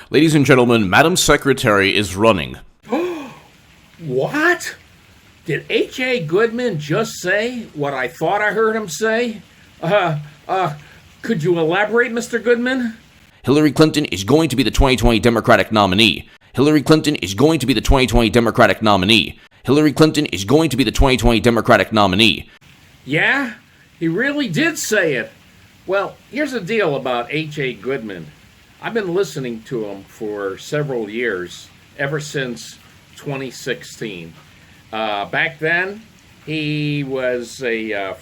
Ladies and gentlemen, Madam Secretary is running. What? Did H.A. Goodman just say what I thought I heard him say? Could you elaborate, Mr. Goodman? Hillary Clinton is going to be the 2020 Democratic nominee. Hillary Clinton is going to be the 2020 Democratic nominee. Hillary Clinton is going to be the 2020 Democratic nominee. Yeah? He really did say it. Well, here's the deal about H.A. Goodman. I've been listening to him for several years, ever since 2016. Back then, he was a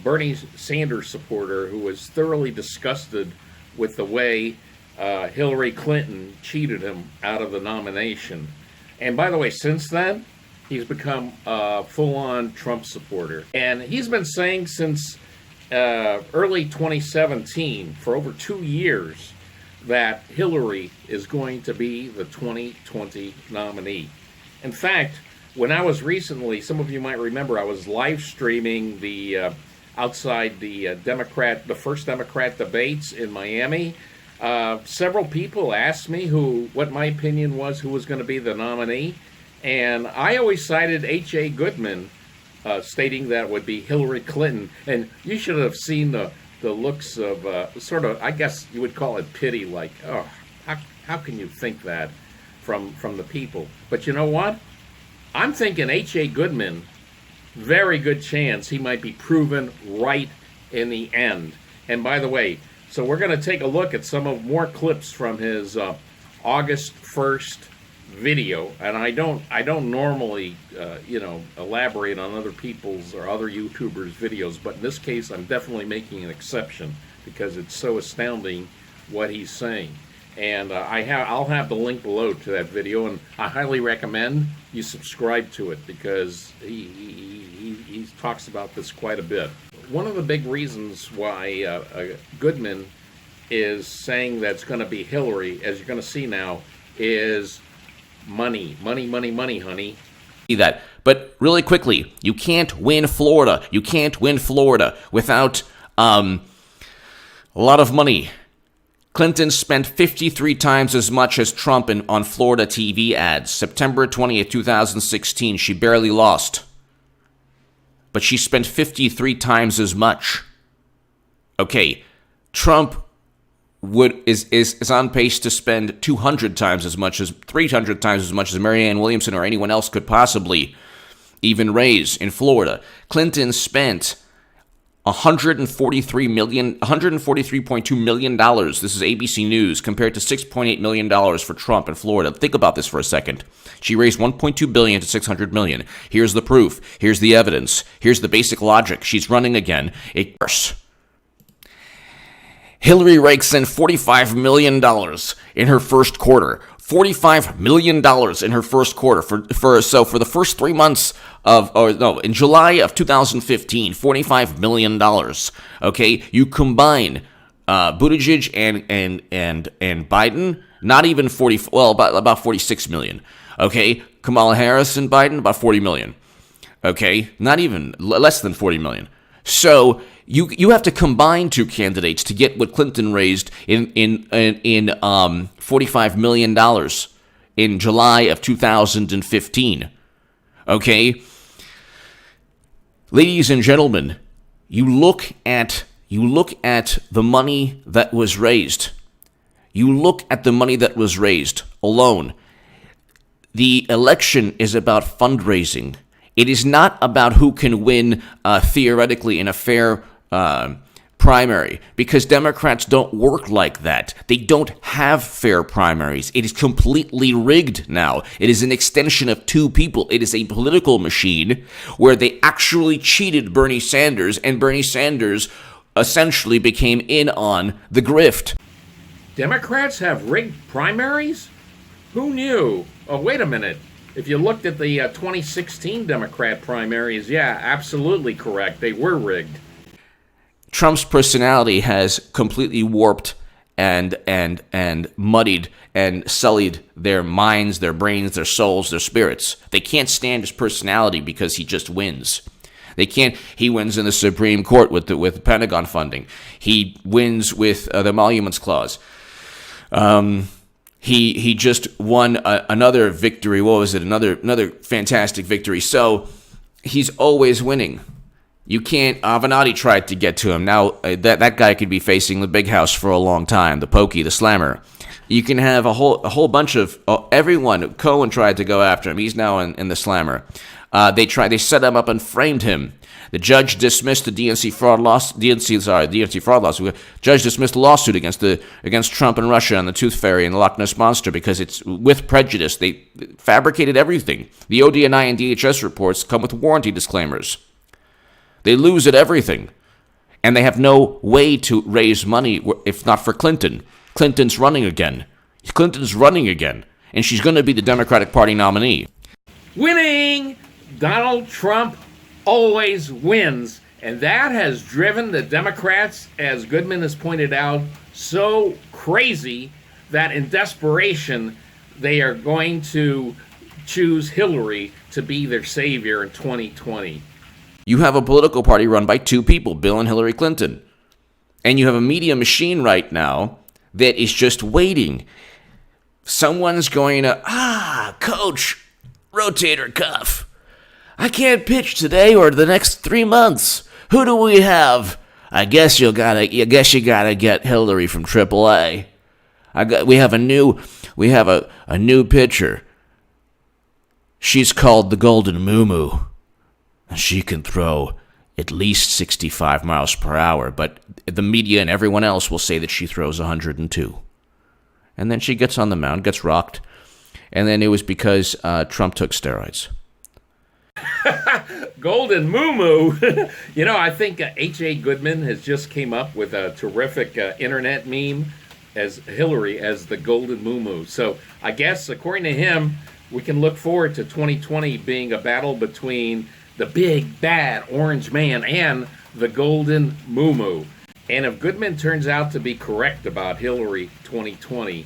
Bernie Sanders supporter who was thoroughly disgusted with the way Hillary Clinton cheated him out of the nomination. And by the way, since then, he's become a full-on Trump supporter. And he's been saying since early 2017, for over 2 years, that Hillary is going to be the 2020 nominee. In fact, when I was recently, some of you might remember, I was live streaming the outside the the first Democrat debates in Miami. Several people asked me what my opinion was, who was going to be the nominee, and I always cited H.A. Goodman, stating that it would be Hillary Clinton. And you should have seen the looks of sort of, I guess you would call it pity, like, oh, how can you think that from the people? But you know what? I'm thinking H.A. Goodman, very good chance he might be proven right in the end. And by the way, so we're going to take a look at some more clips from his August 1st video. And I don't normally, elaborate on other people's or other YouTubers' videos, but in this case, I'm definitely making an exception because it's so astounding what he's saying. And I'll have the link below to that video, and I highly recommend you subscribe to it because he talks about this quite a bit. One of the big reasons why Goodman is saying that it's going to be Hillary, as you're going to see now, is money, honey. See that. But really quickly, you can't win Florida. You can't win Florida without a lot of money. Clinton spent 53 times as much as Trump on Florida TV ads. September 20th, 2016, she barely lost. But she spent 53 times as much. Okay, Trump is on pace to spend 200 times as much, as 300 times as much as Marianne Williamson or anyone else could possibly even raise in Florida. Clinton spent $143.2 million. This is ABC News, compared to $6.8 million for Trump in Florida. Think about this for a second. She raised $1.2 billion to $600 million. Here's the proof. Here's the evidence. Here's the basic logic. She's running again. Hillary rakes in $45 million in her first quarter. $45 million in her first quarter. For the first 3 months in July of 2015, $45 million. Okay, you combine Buttigieg and Biden, not even about 46 million. Okay, Kamala Harris and Biden, about 40 million. Okay, not even less than 40 million. So you have to combine two candidates to get what Clinton raised in $45 million in July of 2015. Okay, ladies and gentlemen, you look at the money that was raised. You look at the money that was raised alone. The election is about fundraising. It is not about who can win theoretically in a fair primary, because Democrats don't work like that. They don't have fair primaries. It is completely rigged now. It is an extension of two people. It is a political machine where they actually cheated Bernie Sanders, and Bernie Sanders essentially became in on the grift. Democrats have rigged primaries? Who knew? Oh, wait a minute. If you looked at the 2016 Democrat primaries, yeah, absolutely correct. They were rigged. Trump's personality has completely warped and muddied and sullied their minds, their brains, their souls, their spirits. They can't stand his personality because he just wins. They can't. He wins in the Supreme Court with Pentagon funding. He wins with the Emoluments Clause. He just won another victory. What was it? Another fantastic victory. So he's always winning. You can't. Avenatti tried to get to him. Now that guy could be facing the big house for a long time. The pokey, the slammer. You can have a whole bunch of everyone. Cohen tried to go after him. He's now in the slammer. They set him up and framed him. The judge dismissed the DNC fraud lawsuit. Judge dismissed the lawsuit against Trump and Russia and the Tooth Fairy and the Loch Ness Monster because it's with prejudice. They fabricated everything. The ODNI and DHS reports come with warranty disclaimers. They lose at everything, and they have no way to raise money if not for Clinton. Clinton's running again, and she's going to be the Democratic Party nominee. Winning! Donald Trump always wins, and that has driven the Democrats, as Goodman has pointed out, so crazy that in desperation they are going to choose Hillary to be their savior in 2020. You have a political party run by two people, Bill and Hillary Clinton, and you have a media machine right now that is just waiting. Someone's going to, coach, rotator cuff. I can't pitch today or the next 3 months. Who do we have? I guess you gotta get Hillary from AAA. We have a new pitcher. She's called the Golden Mumu. She can throw at least 65 miles per hour, but the media and everyone else will say that she throws 102. And then she gets on the mound, gets rocked, and then it was because Trump took steroids. Golden Mumu. I think H.A. Goodman has just came up with a terrific internet meme as Hillary as the Golden Mumu. So I guess, according to him, we can look forward to 2020 being a battle between the big, bad orange man and the Golden Mumu. And if Goodman turns out to be correct about Hillary 2020,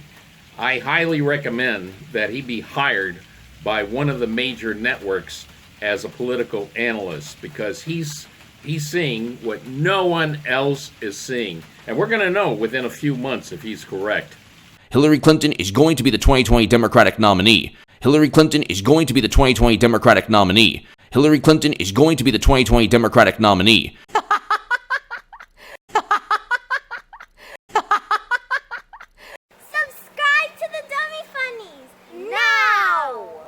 I highly recommend that he be hired by one of the major networks as a political analyst, because he's seeing what no one else is seeing. And we're going to know within a few months if he's correct. Hillary Clinton is going to be the 2020 Democratic nominee. Hillary Clinton is going to be the 2020 Democratic nominee. Hillary Clinton is going to be the 2020 Democratic nominee.